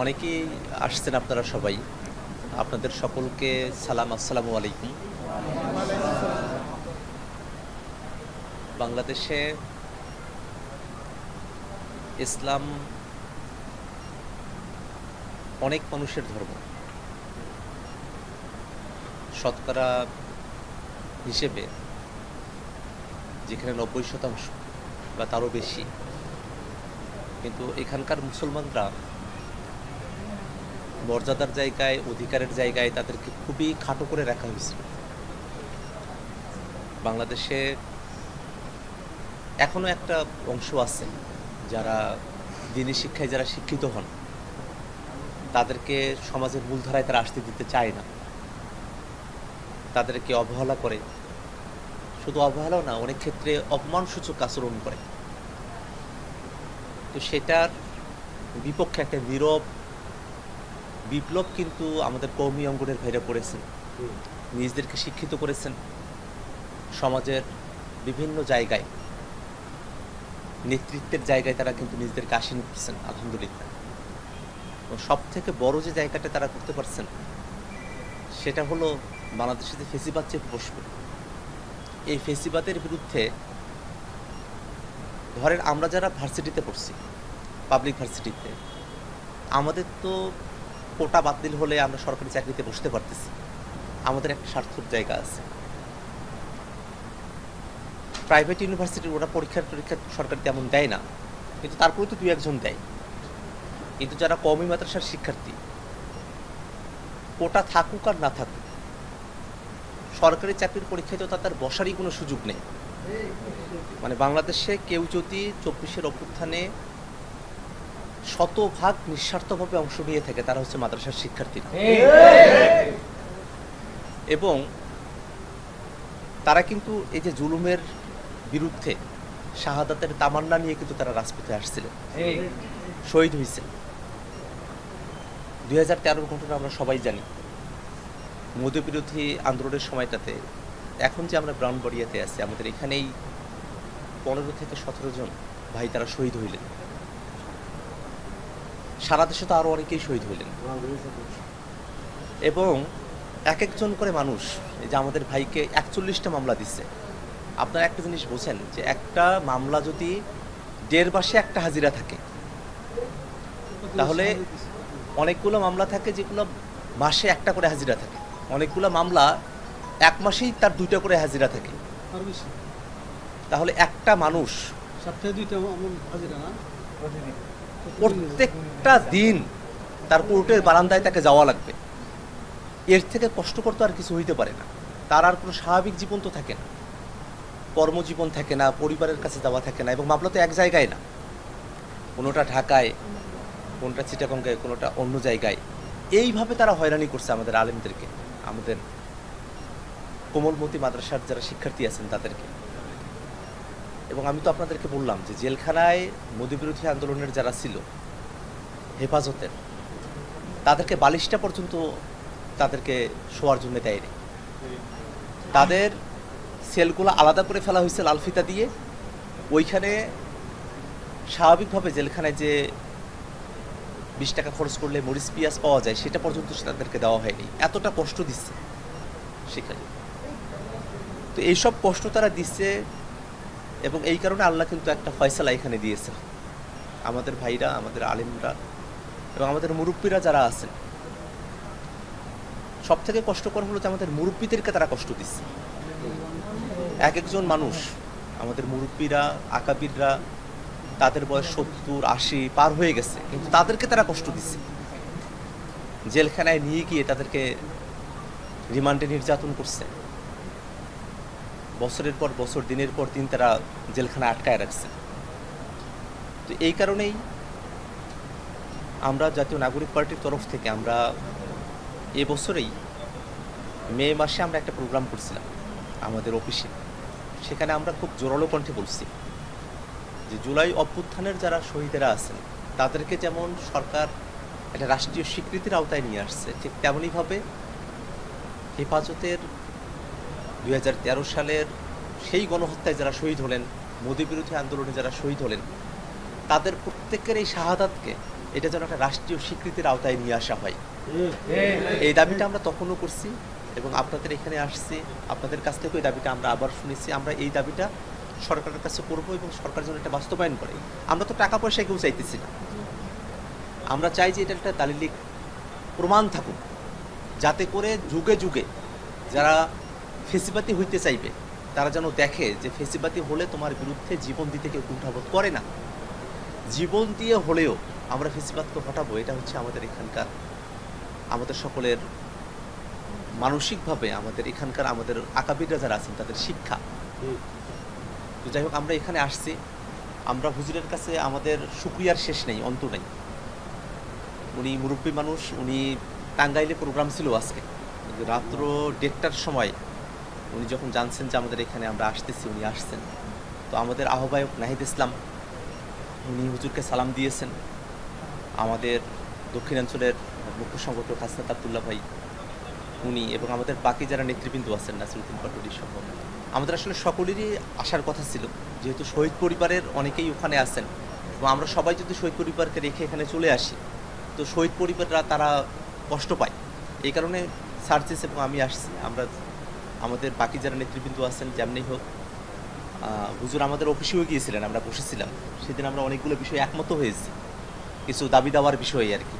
অনেকেই আসছেন আপনারা সবাই। আপনাদের সকলকে সালাম, আসসালামু আলাইকুম। বাংলাদেশে ইসলাম অনেক মানুষের ধর্ম। শতকরা হিসেবে যেখানে ৯০% বা তারও বেশি, কিন্তু এখানকার মুসলমানরা মর্যাদার জায়গায়, অধিকারের জায়গায় তাদেরকে খুবই খাটো করে রাখা হয়েছিল। বাংলাদেশে এখনো একটা অংশ আছে যারা দিনী শিক্ষায় যারা শিক্ষিত হন, তাদেরকে সমাজের মূলধারায় তারা আসতে দিতে চায় না, তাদেরকে অবহেলা করে। শুধু অবহেলাও না, অনেক ক্ষেত্রে অপমানসূচক আচরণ করে। তো সেটার বিপক্ষে একটা নীরব বিপ্লব কিন্তু আমাদের কওমি অঙ্গনের ভাইরা করেছেন, নিজেদেরকে শিক্ষিত করেছেন, সমাজের বিভিন্ন জায়গায় নেতৃত্বের জায়গায় তারা কিন্তু নিজেদেরকে আসীন করছেন, আলহামদুলিল্লাহ। সব থেকে বড় যে জায়গাটা তারা করতে পারছেন সেটা হলো বাংলাদেশে যে ফেসিবাদ চেপে বসবে, এই ফেসিবাদের বিরুদ্ধে। ধরেন আমরা যারা ভার্সিটিতে পড়ছি, পাবলিক ভার্সিটিতে, আমাদের তো কোটা বাতিল হলে আমরা সরকারি চাকরিতে বসতে পারতেছি, আমাদের একটা স্বার্থর জায়গা আছে। প্রাইভেট ইউনিভার্সিটির ওরা পরীক্ষা সরকার তেমন দেয় না, কিন্তু তারপরে তো ২-১ জন দেয়। কিন্তু যারা কওমি মাদ্রাসার শিক্ষার্থী, কোটা থাকুক আর না থাকুক, সরকারি চাকরির পরীক্ষায় তো তাদের বসারই কোনো সুযোগ নেই। মানে বাংলাদেশে কেউ যদি ২৪-এর অভ্যুত্থানে শতভাগ নিঃস্বার্থভাবে অংশ নিয়ে থাকে, তারা হচ্ছে মাদ্রাসার শিক্ষার্থীরা। এবং তারা কিন্তু এই যে জুলুমের বিরুদ্ধে শাহাদাতের তামান্না নিয়ে কিন্তু তারা রাজপথে আসছিলেন, শহীদ হয়েছেন। ২০১৩ ঘটনা আমরা সবাই জানি। মোদি বিরোধী আন্দোলনের সময়টাতে, এখন যে আমরা ব্রাউনবাড়িয়াতে আছি, আমাদের এখানেই ১৫ থেকে ১৭ জন ভাই তারা শহীদ হইলেন। সারা দেশে তো আরো অনেকেই শহীদ হইলেন। এবং এক একজন করে মানুষ, এই যে আমাদের ভাইকে ৪১টা মামলা দিচ্ছে। আপনারা একটা জিনিস বোঝেন যে একটা মামলা যদি ১.৫ মাসে একটা হাজিরা থাকে, তাহলে অনেকগুলো মামলা থাকে যেগুলো মাসে একটা করে হাজিরা থাকে, অনেকগুলো মামলা ১ মাসেই তার ২টা করে হাজিরা থাকে। তাহলে একটা মানুষ প্রত্যেকটা দিন তার কোর্টের বারান্দায় তাকে যাওয়া লাগবে। এর থেকে কষ্টকর তো আর কিছু হইতে পারে না। তার আর কোনো স্বাভাবিক জীবন তো থাকে না, কর্মজীবন থাকে না, পরিবারের কাছে যাওয়া থাকে না। এবং মামলা তো এক জায়গায় না, কোনোটা ঢাকায়, কোনোটা চিটাগঙ্গায়, কোনোটা অন্য জায়গায়। এইভাবে তারা হয়রানি করছে আমাদের আলেমদেরকে, আমাদের কোমলমতি মাদ্রাসার যারা শিক্ষার্থী আছেন তাদেরকে। এবং আমি তো আপনাদেরকে বললাম যে জেলখানায় মোদি বিরোধী আন্দোলনের যারা ছিল হেফাজতের, তাদেরকে বালিশটা পর্যন্ত তাদেরকে শোয়ার জন্য দেয়নি। তাদের সেলগুলো আলাদা করে ফেলা হয়েছে লালফিতা দিয়ে। ওইখানে স্বাভাবিকভাবে জেলখানায় যে ২০ টাকা খরচ করলে মরিচ পেঁয়াজ পাওয়া যায়, সেটা পর্যন্ত তাদেরকে দেওয়া হয়নি। এতটা কষ্ট দিচ্ছে সেখানে। তো এইসব কষ্ট তারা দিচ্ছে, এবং এই কারণে আল্লাহ কিন্তু একটা ফয়সালা এখানে দিয়েছে। আমাদের ভাইরা, আমাদের আলেমরা এবং আমাদের মুরব্বীরা যারা আছেন, সব থেকে কষ্টকর হলো যে আমাদের মুরব্বীদেরকে তারা কষ্ট দিচ্ছে। এক একজন মানুষ, আমাদের মুরব্বীরা, আকাবিররা, তাদের বয়স ৭০-৮০ পার হয়ে গেছে, কিন্তু তাদেরকে তারা কষ্ট দিচ্ছে। জেলখানায় নিয়ে গিয়ে তাদেরকে রিমান্ডে নির্যাতন করছে। বছরের পর বছর, দিনের পর দিন তারা জেলখানায় আটকায় রাখছে। তো এই কারণেই আমরা জাতীয় নাগরিক পার্টির তরফ থেকে আমরা এবছরেই মে মাসে আমরা একটা প্রোগ্রাম করছিলাম আমাদের অফিসে। সেখানে আমরা খুব জোরালো কণ্ঠে বলছি যে জুলাই অভ্যুত্থানের যারা শহীদেরা আছেন, তাদেরকে যেমন সরকার একটা রাষ্ট্রীয় স্বীকৃতির আওতায় নিয়ে আসছে, ঠিক তেমনইভাবে হেফাজতের ২০১৩ সালের সেই গণহত্যায় যারা শহীদ হলেন, মোদি বিরোধী আন্দোলনে যারা শহীদ হলেন, তাদের প্রত্যেকের এই শাহাদাতকে এটা যেন একটা রাষ্ট্রীয় স্বীকৃতির আওতায় নিয়ে আসা হয়। এই দাবিটা আমরা তখনও করছি এবং আপনাদের এখানে আসছি, আপনাদের কাছ থেকেও এই দাবিটা আমরা আবার শুনেছি। আমরা এই দাবিটা সরকারের কাছে করব এবং সরকার যেন এটা বাস্তবায়ন করে। আমরা তো টাকা পয়সা কেউ চাইতেছি না, আমরা চাই যে এটা একটা দালিলিক প্রমাণ থাকুক, যাতে করে যুগে যুগে যারা ফেসিবাতি হইতে চাইবে তারা যেন দেখে যে ফেসিবাতি হলে তোমার বিরুদ্ধে জীবন দিতে কেউ কুণ্ঠাবোধ করে না। জীবন দিয়ে হলেও আমরা ফেসিবাদকে হটাবো, এটা হচ্ছে আমাদের এখানকার, আমাদের সকলের মানসিকভাবে আমাদের এখানকার আমাদের আকাবিররা যারা আছেন তাদের শিক্ষা। তো যাই হোক, আমরা এখানে আসছি, আমরা হুজুরের কাছে আমাদের শুকরিয়ার শেষ নেই, অন্ত নেই। উনি মুরব্বী মানুষ, উনি টাঙ্গাইলে প্রোগ্রাম ছিল আজকে রাত্র 1:30টার সময় উনি যখন জানছেন যে আমাদের এখানে আমরা আসতেছি, উনি আসছেন। তো আমাদের আহ্বায়ক নাহিদ ইসলাম উনি হুজুরকে সালাম দিয়েছেন। আমাদের দক্ষিণাঞ্চলের মুখ্য সংগঠক হাসনাত আবদুল্লাহ ভাই উনি, এবং আমাদের বাকি যারা নেতৃবৃন্দ আছেন নাসিরুদ্দিন পাটোয়ারি সহ, আমাদের আসলে সকলেরই আসার কথা ছিল, যেহেতু শহীদ পরিবারের অনেকেই ওখানে আছেন এবং আমরা সবাই যদি শহীদ পরিবারকে রেখে এখানে চলে আসি তো শহীদ পরিবাররা তারা কষ্ট পায়। এই কারণে সার্জিস এবং আমি আসছি। আমরা আমাদের বাকি যারা নেতৃবৃন্দ আছেন যেমনি হোক, হুজুর আমাদের অফিসেও গিয়েছিলেন, আমরা বসেছিলাম সেদিন, আমরা অনেকগুলো বিষয় একমত হয়েছি, কিছু দাবি দাওয়ার বিষয়ে আর কি।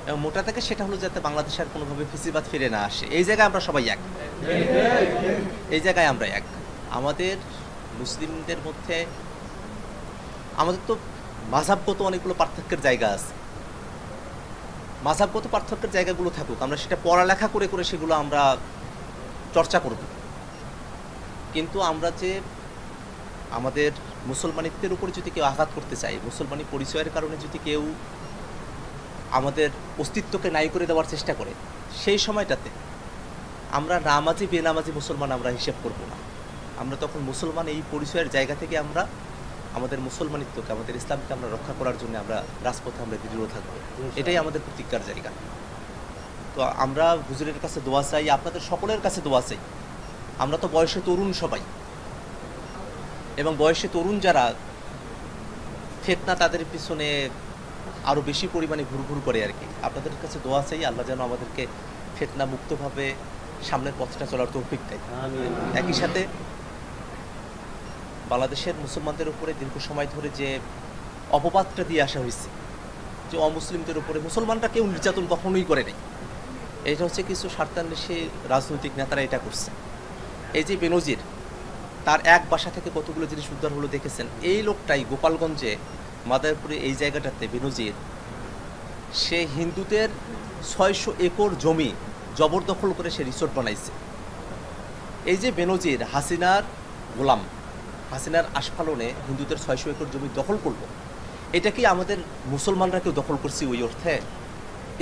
এবং মোটা থেকে সেটা হলো যাতে বাংলাদেশে আর কোনোভাবে ফেসিবাদ ফিরে না আসে। এই জায়গায় আমরা সবাই এক, এই জায়গায় আমরা এক। আমাদের মুসলিমদের মধ্যে আমাদের তো মাযহাবগত অনেকগুলো পার্থক্যের জায়গা আছে, মাযহাবগত পার্থক্যের জায়গাগুলো থাকুক, আমরা সেটা পড়ালেখা করে করে সেগুলো আমরা চর্চা করব। কিন্তু আমরা যে আমাদের মুসলমানিত্বের উপরে যদি কেউ আঘাত করতে চায়, মুসলমানি পরিচয়ের কারণে যদি কেউ আমাদের অস্তিত্বকে নাই করে দেওয়ার চেষ্টা করে, সেই সময়টাতে আমরা নামাজি বেনামাজি মুসলমান আমরা হিসেব করব না। আমরা তখন মুসলমান এই পরিচয়ের জায়গা থেকে আমরা আমাদের মুসলমানিত্বকে, আমাদের ইসলামকে আমরা রক্ষা করার জন্য আমরা রাজপথে আমরা দৃঢ় থাকবো। এটাই আমাদের প্রতিজ্ঞার জায়গা। তো আমরা হুজুরের কাছে দোয়া চাই, আপনাদের সকলের কাছে দোয়া চাই। আমরা তো বয়সে তরুণ সবাই, এবং বয়সে তরুণ যারা ফিতনা তাদের পিছনে আরও বেশি পরিমাণে ঘুরঘুর করে আর কি। আপনাদের কাছে দোয়া চাই, আল্লাহ যেন আমাদেরকে ফিতনা মুক্তভাবে সামনের পথটা চলার তৌফিক দেয়। একই সাথে বাংলাদেশের মুসলমানদের উপরে দীর্ঘ সময় ধরে যে অপবাদটা দিয়ে আসা হয়েছে যে অমুসলিমদের উপরে মুসলমানরা কেউ নির্যাতন কখনোই করে নাই, এটা হচ্ছে কিছু স্বার্থান্বেষী রাজনৈতিক নেতারা এটা করছে। এই যে বেনজির, তার এক বাসা থেকে কতগুলো জিনিস উদ্ধার হলো দেখেছেন। এই লোকটাই গোপালগঞ্জে মাদারীপুরে এই জায়গাটাতে বেনজির, সে হিন্দুদের 600 একর জমি জবরদখল করে সে রিসোর্ট বানাইছে। এই যে বেনজির হাসিনার গোলাম, হাসিনার আস্ফালনে হিন্দুদের 600 একর জমি দখল করলো, এটা কি আমাদের মুসলমানরা কেউ দখল করছে ওই অর্থে?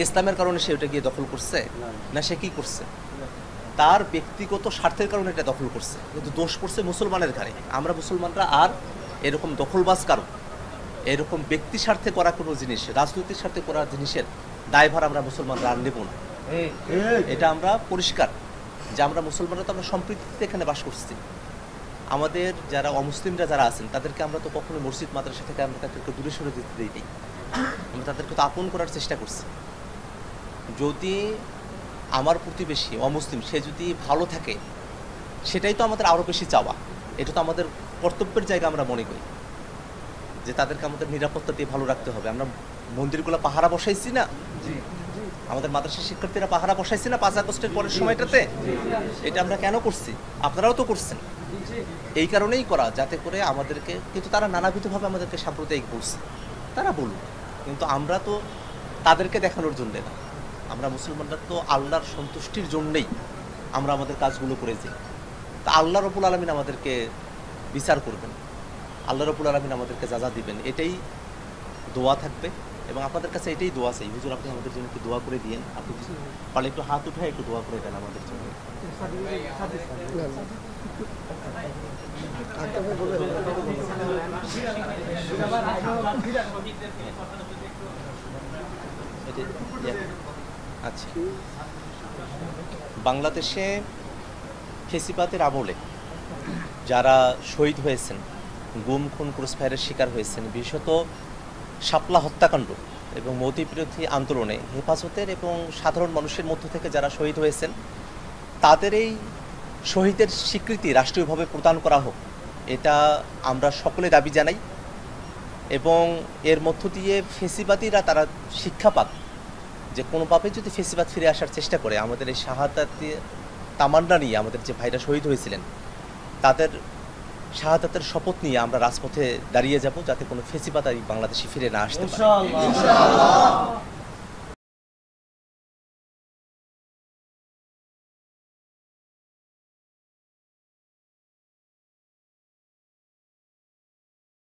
ইসলামের কারণে সে ওটা গিয়ে দখল করছে না, সে কি করছে? তার ব্যক্তিগত স্বার্থের কারণে এটা দখল করছে, কিন্তু দোষ পড়ছে মুসলমানের ঘাড়ে। আমরা মুসলমানরা আর এরকম দখলবাজ কারণ, এরকম ব্যক্তি স্বার্থে করা কোনো জিনিস, রাজনৈতিক স্বার্থে করা জিনিসের দায়ভার আমরা মুসলমানরা আর নেব না। এটা আমরা পরিষ্কার যে আমরা মুসলমানরা তো আমরা সম্প্রীতিতে এখানে বাস করছি। আমাদের যারা অমুসলিমরা যারা আছেন তাদেরকে আমরা তো কখনো মসজিদ মাদ্রাসা থেকে আমরা তাদেরকে দূরে সরে দিতে দিই, আমরা তাদেরকে তো আপন করার চেষ্টা করছি। যদি আমার প্রতিবেশী অমুসলিম সে যদি ভালো থাকে, সেটাই তো আমাদের আরও বেশি চাওয়া। এটা তো আমাদের কর্তব্যের জায়গা আমরা মনে করি যে তাদেরকে আমাদের নিরাপত্তা দিয়ে ভালো রাখতে হবে। আমরা মন্দিরগুলো পাহারা বসাইছি না, আমাদের মাদ্রাসা শিক্ষার্থীরা পাহারা বসাইছি না 5 আগস্টের পরের সময়টাতে? এটা আমরা কেন করছি? আপনারাও তো করছেন। এই কারণেই করা, যাতে করে আমাদেরকে, কিন্তু তারা নানাবিধভাবে আমাদেরকে সাম্প্রদায়িক বলছে, তারা বলুন, কিন্তু আমরা তো তাদেরকে দেখানোর জন্যে না। আমরা মুসলমানরা তো আল্লাহর সন্তুষ্টির জন্যেই আমরা আমাদের কাজগুলো করে যাই। তা আল্লাহ রব্বুল আলামিন আমাদেরকে বিচার করবেন, আল্লাহ রব্বুল আলামিন আমাদেরকে যা যা দিবেন, এটাই দোয়া থাকবে। এবং আপনাদের কাছে এটাই দোয়া চাই, হুজুর আপনি আমাদের জন্য একটু দোয়া করে দিয়েন। আপনি পারলে একটু হাত উঠায় একটু দোয়া করে দেন আমাদের জন্য। আচ্ছা, বাংলাদেশে ফেসিবাদের আমলে যারা শহীদ হয়েছেন, গুম খুন ক্রসফায়ারের শিকার হয়েছেন, বিশেষত শাপলা হত্যাকাণ্ড, এবং মৌতি বিরোধী আন্দোলনে হেফাজতের এবং সাধারণ মানুষের মধ্য থেকে যারা শহীদ হয়েছেন তাদের এই শহীদের স্বীকৃতি রাষ্ট্রীয়ভাবে প্রদান করা হোক, এটা আমরা সকলে দাবি জানাই। এবং এর মধ্য দিয়ে ফেসিবাদীরা তারা শিক্ষা পাক যে কোনোভাবে যদি ফেসিবাদ ফিরে আসার চেষ্টা করে, আমাদের এই শাহাদাতে তামান্না নিয়ে আমাদের যে ভাইরা শহীদ হয়েছিলেন তাদের শাহাদাতের শপথ নিয়ে আমরা রাজপথে দাঁড়িয়ে যাব, যাতে কোনো ফেসিবাদ আর বাংলাদেশে ফিরে না আসতে পারে।